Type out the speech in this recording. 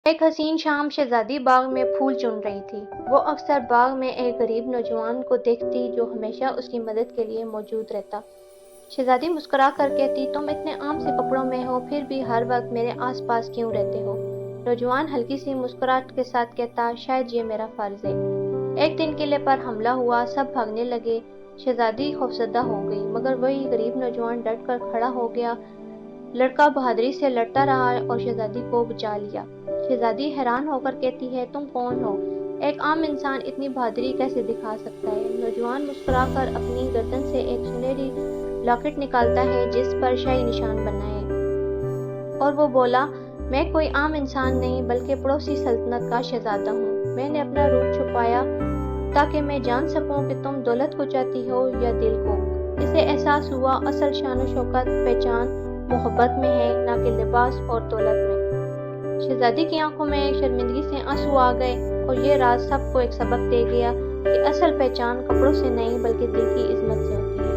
ایک حسین شام شہزادی باغ میں پھول چن رہی تھی۔ وہ اکثر باغ میں ایک غریب نوجوان کو دیکھتی جو ہمیشہ اس کی مدد کے لیے موجود رہتا۔ شہزادی مسکرا کر کہتی، تم اتنے عام سے کپڑوں میں ہو پھر بھی ہر وقت میرے آس پاس کیوں رہتے ہو؟ نوجوان ہلکی سی مسکراہٹ کے ساتھ کہتا، شاید یہ میرا فرض ہے۔ ایک دن قلعے پر حملہ ہوا، سب بھاگنے لگے۔ شہزادی خوفزدہ ہو گئی، مگر وہی غریب نوجوان ڈٹ کر کھڑا ہو گیا۔ لڑکا بہادری سے لڑتا رہا اور شہزادی کو بچا لیا۔ شہزادی حیران ہو کر کہتی ہے، تم کون ہو؟ ایک عام انسان اتنی بہادری کیسے دکھا سکتا ہے؟ نوجوان مسکرا کر اپنی گردن سے ایک سنہری لاکٹ نکالتا ہے جس پر شاہی نشان بنا ہے، اور وہ بولا، میں کوئی عام انسان نہیں بلکہ پڑوسی سلطنت کا شہزادہ ہوں۔ میں نے اپنا روپ چھپایا تاکہ میں جان سکوں کہ تم دولت کو چاہتی ہو یا دل کو۔ اسے احساس ہوا اصل شان و شوکت پہچان محبت میں ہے، نہ کہ لباس اور دولت میں۔ شہزادی کی آنکھوں میں شرمندگی سے آنسو آ گئے، اور یہ راز سب کو ایک سبق دے گیا کہ اصل پہچان کپڑوں سے نہیں بلکہ دل کی عظمت سے ہوتی ہے۔